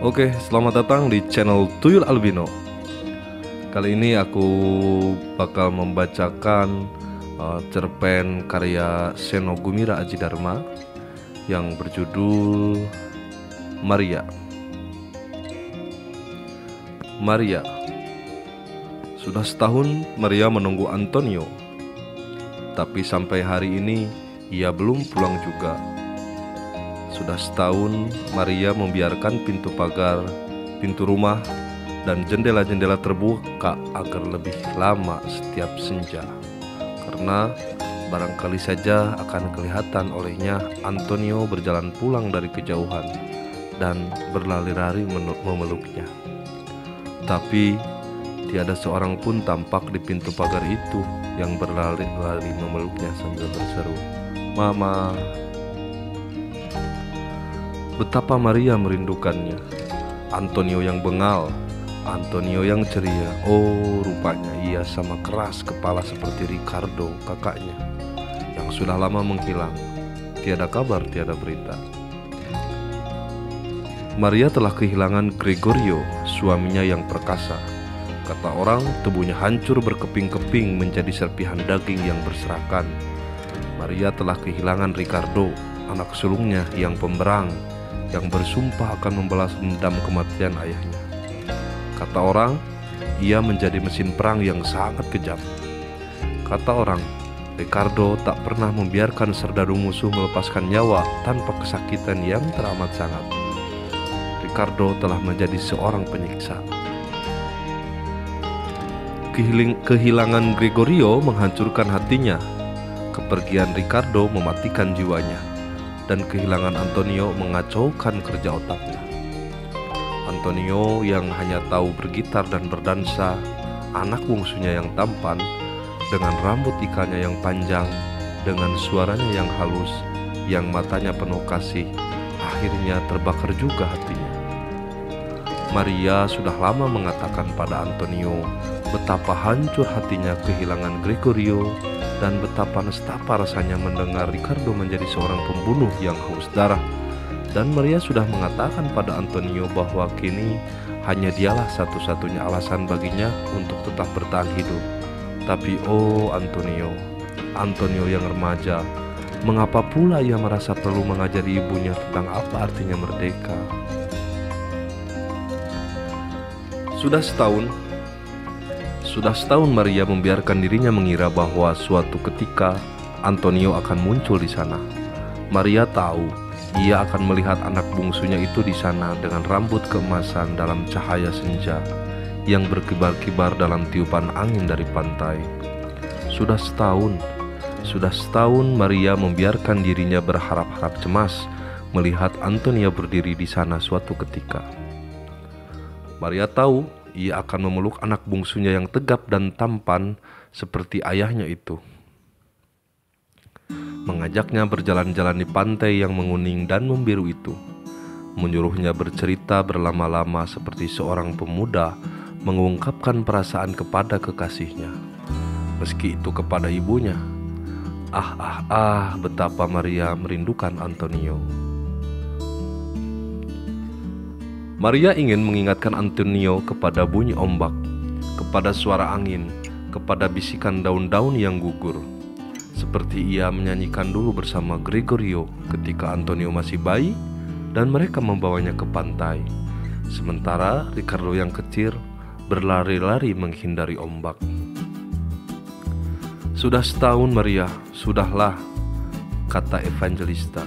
Oke, selamat datang di channel Tuyul Albino. Kali ini aku bakal membacakan cerpen karya Seno Gumira Aji Dharma yang berjudul Maria. Maria. Sudah setahun Maria menunggu Antonio, tapi sampai hari ini ia belum pulang juga. Sudah setahun Maria membiarkan pintu pagar, pintu rumah, dan jendela-jendela terbuka agar lebih lama setiap senja. Karena barangkali saja akan kelihatan olehnya Antonio berjalan pulang dari kejauhan dan berlari-lari memeluknya. Tapi tiada seorang pun tampak di pintu pagar itu yang berlari-lari memeluknya sambil berseru, "Mama." Betapa Maria merindukannya. Antonio yang bengal, Antonio yang ceria. Oh, rupanya ia sama keras kepala seperti Ricardo, kakaknya, yang sudah lama menghilang. Tiada kabar, tiada berita. Maria telah kehilangan Gregorio, suaminya yang perkasa. Kata orang, tubuhnya hancur berkeping-keping menjadi serpihan daging yang berserakan. Maria telah kehilangan Ricardo, anak sulungnya yang pemberang, yang bersumpah akan membalas dendam kematian ayahnya. Kata orang, ia menjadi mesin perang yang sangat kejam. Kata orang, Ricardo tak pernah membiarkan serdadu musuh melepaskan nyawa tanpa kesakitan yang teramat sangat. Ricardo telah menjadi seorang penyiksa. Kehilangan Gregorio menghancurkan hatinya. Kepergian Ricardo mematikan jiwanya. Dan kehilangan Antonio mengacaukan kerja otaknya. Antonio yang hanya tahu bergitar dan berdansa, anak bungsunya yang tampan, dengan rambut ikannya yang panjang, dengan suaranya yang halus, yang matanya penuh kasih, akhirnya terbakar juga hatinya. Maria sudah lama mengatakan pada Antonio betapa hancur hatinya kehilangan Gregorio, dan betapa nestapa rasanya mendengar Ricardo menjadi seorang pembunuh yang haus darah. Dan Maria sudah mengatakan pada Antonio bahwa kini hanya dialah satu-satunya alasan baginya untuk tetap bertahan hidup. Tapi oh Antonio, Antonio yang remaja, mengapa pula ia merasa perlu mengajari ibunya tentang apa artinya merdeka? Sudah setahun Maria membiarkan dirinya mengira bahwa suatu ketika Antonio akan muncul di sana. Maria tahu ia akan melihat anak bungsunya itu di sana dengan rambut keemasan dalam cahaya senja yang berkibar-kibar dalam tiupan angin dari pantai. Sudah setahun Maria membiarkan dirinya berharap-harap cemas melihat Antonio berdiri di sana suatu ketika. Maria tahu ia akan memeluk anak bungsunya yang tegap dan tampan seperti ayahnya itu. Mengajaknya berjalan-jalan di pantai yang menguning dan membiru itu. Menyuruhnya bercerita berlama-lama seperti seorang pemuda mengungkapkan perasaan kepada kekasihnya. Meski itu kepada ibunya. Betapa Maria merindukan Antonio. Maria ingin mengingatkan Antonio kepada bunyi ombak, kepada suara angin, kepada bisikan daun-daun yang gugur. Seperti ia menyanyikan dulu bersama Gregorio ketika Antonio masih bayi dan mereka membawanya ke pantai. Sementara Ricardo yang kecil berlari-lari menghindari ombak. Sudah setahun Maria, sudahlah, kata Evangelista.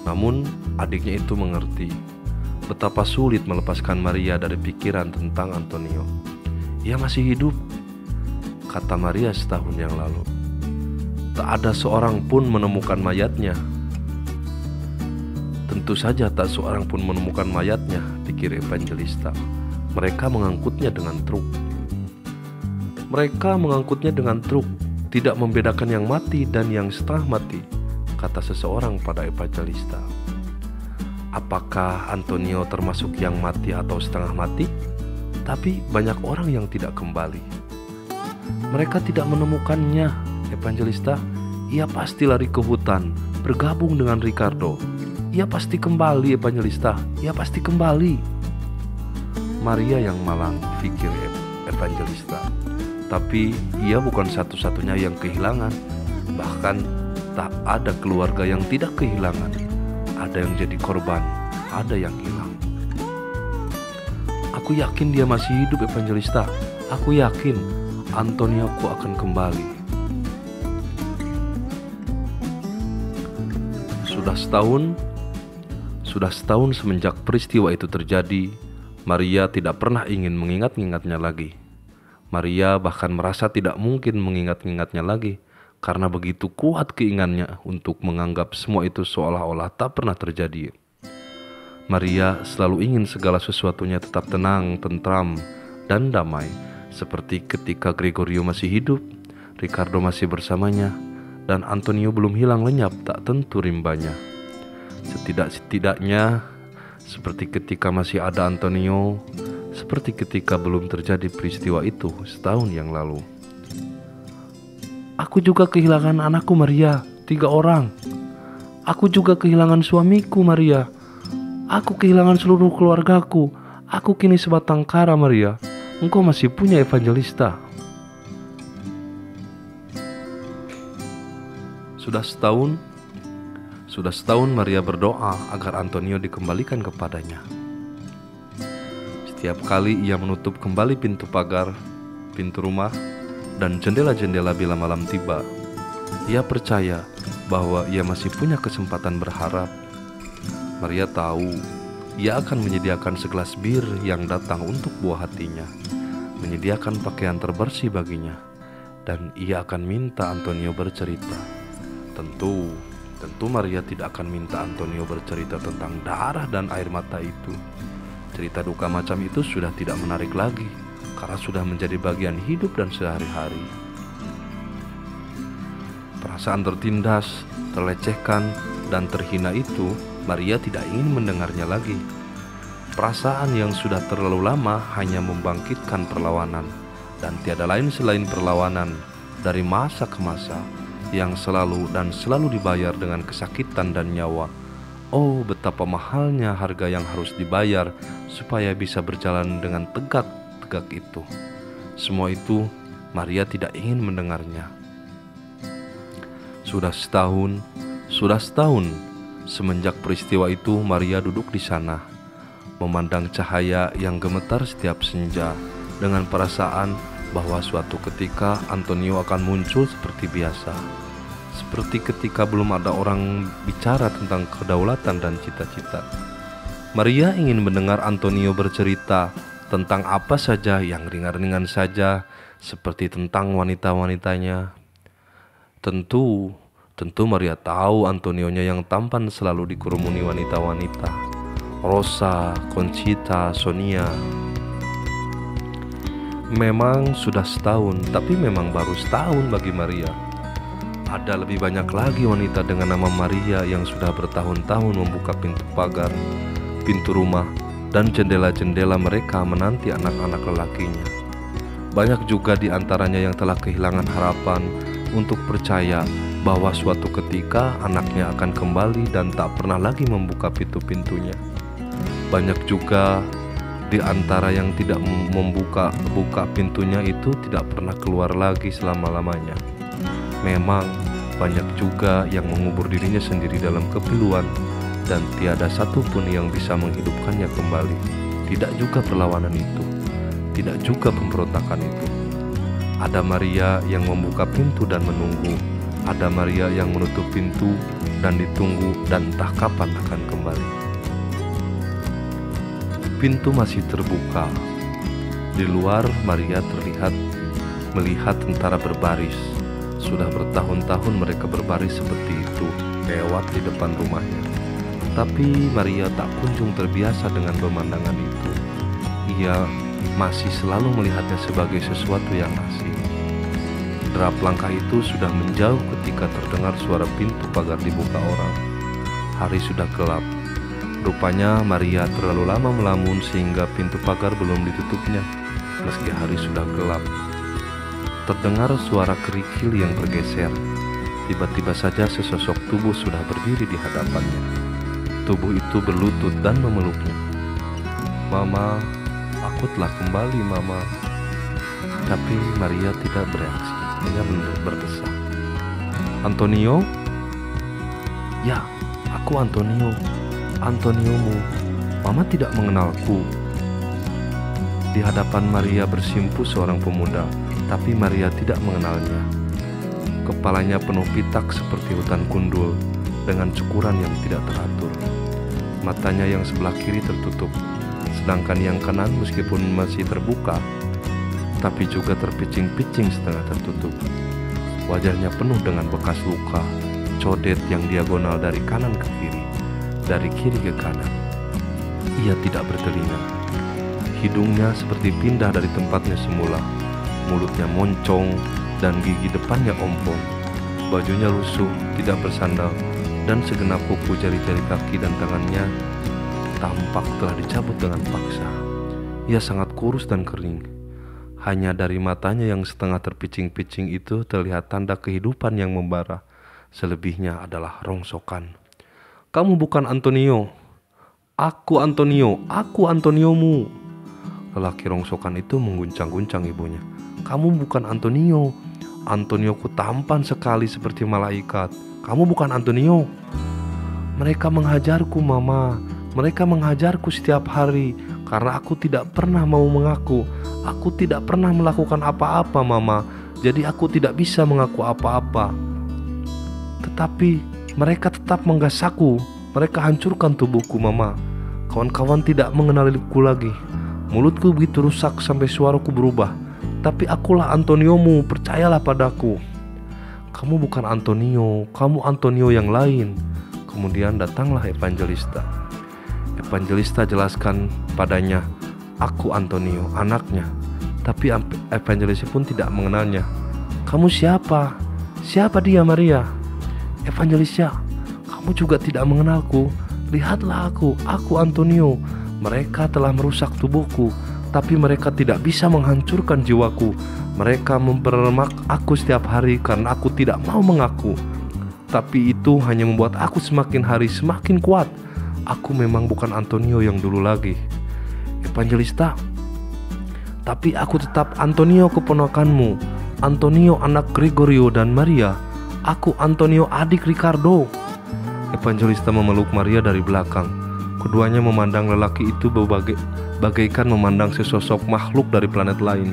Namun adiknya itu mengerti betapa sulit melepaskan Maria dari pikiran tentang Antonio. Ia masih hidup, kata Maria setahun yang lalu. Tak ada seorang pun menemukan mayatnya. Tentu saja tak seorang pun menemukan mayatnya, pikir Evangelista. Mereka mengangkutnya dengan truk. Tidak membedakan yang mati dan yang setengah mati, kata seseorang pada Evangelista. Apakah Antonio termasuk yang mati atau setengah mati? Tapi banyak orang yang tidak kembali. Mereka tidak menemukannya, Evangelista. Ia pasti lari ke hutan, bergabung dengan Ricardo. Ia pasti kembali, Evangelista. Ia pasti kembali. Maria yang malang, pikir Evangelista. Tapi ia bukan satu-satunya yang kehilangan. Bahkan tak ada keluarga yang tidak kehilangan. Ada yang jadi korban, ada yang hilang. Aku yakin dia masih hidup, Evangelista. Aku yakin Antonioku akan kembali. Sudah setahun semenjak peristiwa itu terjadi, Maria tidak pernah ingin mengingat-ingatnya lagi. Maria bahkan merasa tidak mungkin mengingat-ingatnya lagi, karena begitu kuat keinginannya untuk menganggap semua itu seolah-olah tak pernah terjadi. Maria selalu ingin segala sesuatunya tetap tenang, tentram, dan damai, seperti ketika Gregorio masih hidup, Ricardo masih bersamanya, dan Antonio belum hilang lenyap tak tentu rimbanya. Setidak-setidaknya seperti ketika masih ada Antonio, seperti ketika belum terjadi peristiwa itu setahun yang lalu. Aku juga kehilangan anakku, Maria, 3 orang. Aku juga kehilangan suamiku, Maria. Aku kehilangan seluruh keluargaku. Aku kini sebatang kara, Maria. Engkau masih punya, Evangelista. Sudah setahun Maria berdoa agar Antonio dikembalikan kepadanya. Setiap kali ia menutup kembali pintu pagar, pintu rumah, dan jendela-jendela bila malam tiba, ia percaya bahwa ia masih punya kesempatan berharap. Maria tahu ia akan menyediakan segelas bir yang datang untuk buah hatinya, menyediakan pakaian terbersih baginya, dan ia akan minta Antonio bercerita. Tentu Maria tidak akan minta Antonio bercerita tentang darah dan air mata itu. Cerita duka macam itu sudah tidak menarik lagi, karena sudah menjadi bagian hidup dan sehari-hari. Perasaan tertindas, terlecehkan, dan terhina itu Maria tidak ingin mendengarnya lagi. Perasaan yang sudah terlalu lama hanya membangkitkan perlawanan, dan tiada lain selain perlawanan dari masa ke masa, yang selalu dibayar dengan kesakitan dan nyawa. Oh, betapa mahalnya harga yang harus dibayar supaya bisa berjalan dengan tegak itu. Semua itu Maria tidak ingin mendengarnya. Sudah setahun semenjak peristiwa itu Maria duduk di sana, memandang cahaya yang gemetar setiap senja, dengan perasaan bahwa suatu ketika Antonio akan muncul seperti biasa, seperti ketika belum ada orang bicara tentang kedaulatan dan cita-cita. Maria ingin mendengar Antonio bercerita tentang apa saja yang ringan-ringan saja, seperti tentang wanita-wanitanya. Tentu Maria tahu Antonionya yang tampan selalu dikerumuni wanita-wanita, Rosa, Conchita, Sonia. Memang sudah setahun, tapi memang baru setahun bagi Maria. Ada lebih banyak lagi wanita dengan nama Maria yang sudah bertahun-tahun membuka pintu pagar, pintu rumah, dan jendela-jendela mereka menanti anak-anak lelakinya. Banyak juga di antaranya yang telah kehilangan harapan untuk percaya bahwa suatu ketika anaknya akan kembali dan tak pernah lagi membuka pintu-pintunya. Banyak juga di antara yang tidak membuka pintunya itu tidak pernah keluar lagi selama-lamanya. Memang banyak juga yang mengubur dirinya sendiri dalam kepiluan, dan tiada satupun yang bisa menghidupkannya kembali. Tidak juga perlawanan itu, tidak juga pemberontakan itu. Ada Maria yang membuka pintu dan menunggu. Ada Maria yang menutup pintu dan ditunggu dan entah kapan akan kembali. Pintu masih terbuka. Di luar Maria melihat tentara berbaris. Sudah bertahun-tahun mereka berbaris seperti itu, lewat di depan rumahnya. Tapi Maria tak kunjung terbiasa dengan pemandangan itu. Ia masih selalu melihatnya sebagai sesuatu yang asing. Derap langkah itu sudah menjauh ketika terdengar suara pintu pagar dibuka orang. Hari sudah gelap. Rupanya Maria terlalu lama melamun sehingga pintu pagar belum ditutupnya, meski hari sudah gelap. Terdengar suara kerikil yang bergeser. Tiba-tiba saja sesosok tubuh sudah berdiri di hadapannya. Tubuh itu berlutut dan memeluknya. "Mama, aku telah kembali, Mama." Tapi Maria tidak bereaksi, hanya berdesah. "Antonio?" "Ya, aku Antonio. Antoniomu. Mama tidak mengenalku." Di hadapan Maria bersimpu seorang pemuda, tapi Maria tidak mengenalnya. Kepalanya penuh pitak seperti hutan gundul dengan cukuran yang tidak teratur. Matanya yang sebelah kiri tertutup, sedangkan yang kanan meskipun masih terbuka, tapi juga terpicing-picing setengah tertutup. Wajahnya penuh dengan bekas luka, codet yang diagonal dari kanan ke kiri, dari kiri ke kanan. Ia tidak bertelinga. Hidungnya seperti pindah dari tempatnya semula. Mulutnya moncong dan gigi depannya ompong. Bajunya lusuh, tidak bersandal, dan segenap kuku jari-jari kaki dan tangannya tampak telah dicabut dengan paksa. Ia sangat kurus dan kering. Hanya dari matanya yang setengah terpicing-picing itu terlihat tanda kehidupan yang membara. Selebihnya adalah rongsokan. "Kamu bukan Antonio." "Aku Antonio, aku Antoniomu." Lelaki rongsokan itu mengguncang-guncang ibunya. "Kamu bukan Antonio. Antonioku tampan sekali seperti malaikat. Kamu bukan Antonio." "Mereka menghajarku, Mama. Mereka menghajarku setiap hari karena aku tidak pernah mau mengaku. Aku tidak pernah melakukan apa-apa, Mama. Jadi aku tidak bisa mengaku apa-apa. Tetapi mereka tetap menggasakku. Mereka hancurkan tubuhku, Mama. Kawan-kawan tidak mengenaliku lagi. Mulutku begitu rusak sampai suaraku berubah. Tapi akulah Antoniomu, percayalah padaku." "Kamu bukan Antonio, kamu Antonio yang lain." Kemudian datanglah Evangelista. Evangelista jelaskan padanya, "Aku Antonio, anaknya." Tapi Evangelista pun tidak mengenalnya. "Kamu siapa? Siapa dia, Maria?" "Evangelista, kamu juga tidak mengenalku. Lihatlah aku Antonio. Mereka telah merusak tubuhku, tapi mereka tidak bisa menghancurkan jiwaku. Mereka mempermak aku setiap hari karena aku tidak mau mengaku. Tapi itu hanya membuat aku semakin hari semakin kuat. Aku memang bukan Antonio yang dulu lagi." "Evangelista, tapi aku tetap Antonio keponakanmu, Antonio anak Gregorio dan Maria. Aku Antonio adik Ricardo." Evangelista memeluk Maria dari belakang. Keduanya memandang lelaki itu bagaikan memandang sesosok makhluk dari planet lain.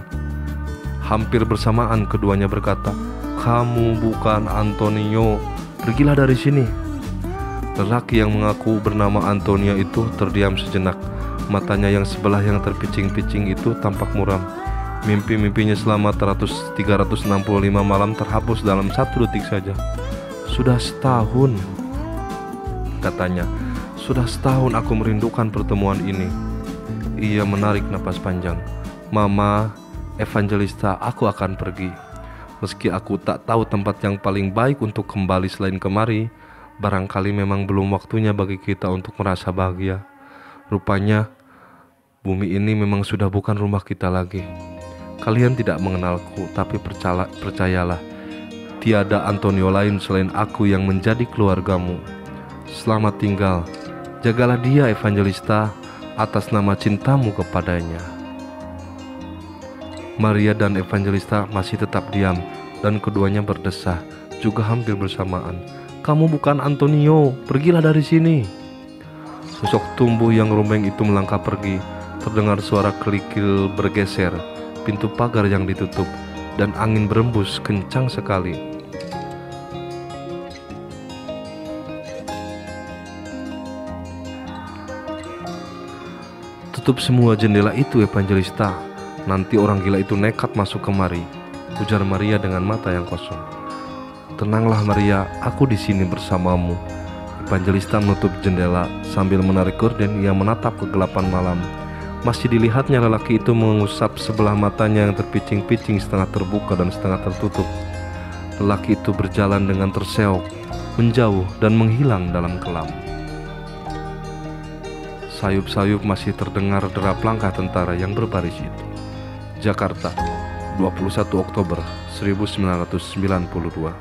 Hampir bersamaan keduanya berkata, "Kamu bukan Antonio, pergilah dari sini." Lelaki yang mengaku bernama Antonio itu terdiam sejenak. Matanya yang sebelah yang terpicing-picing itu tampak muram. Mimpi-mimpinya selama 365 malam terhapus dalam 1 detik saja. "Sudah setahun," katanya. "Sudah setahun aku merindukan pertemuan ini." Ia menarik napas panjang. "Mama, Evangelista, aku akan pergi. Meski aku tak tahu tempat yang paling baik untuk kembali selain kemari, barangkali memang belum waktunya bagi kita untuk merasa bahagia. Rupanya bumi ini memang sudah bukan rumah kita lagi. Kalian tidak mengenalku, tapi percayalah, tiada Antonio lain selain aku yang menjadi keluargamu. Selamat tinggal. Jagalah dia, Evangelista, atas nama cintamu kepadanya." Maria dan Evangelista masih tetap diam, dan keduanya berdesah juga hampir bersamaan. "Kamu bukan Antonio, pergilah dari sini." Sosok tubuh yang rombeng itu melangkah pergi. Terdengar suara kerikil bergeser, pintu pagar yang ditutup, dan angin berembus kencang sekali. "Tutup semua jendela itu, Evangelista. Nanti orang gila itu nekat masuk kemari," ujar Maria dengan mata yang kosong. "Tenanglah Maria, aku di sini bersamamu." Evangelista menutup jendela sambil menarik gorden yang menatap kegelapan malam. Masih dilihatnya lelaki itu mengusap sebelah matanya yang terpicing-picing setengah terbuka dan setengah tertutup. Lelaki itu berjalan dengan terseok, menjauh dan menghilang dalam kelam. Sayup-sayup masih terdengar derap langkah tentara yang berbaris itu. Jakarta, 21 Oktober 1992.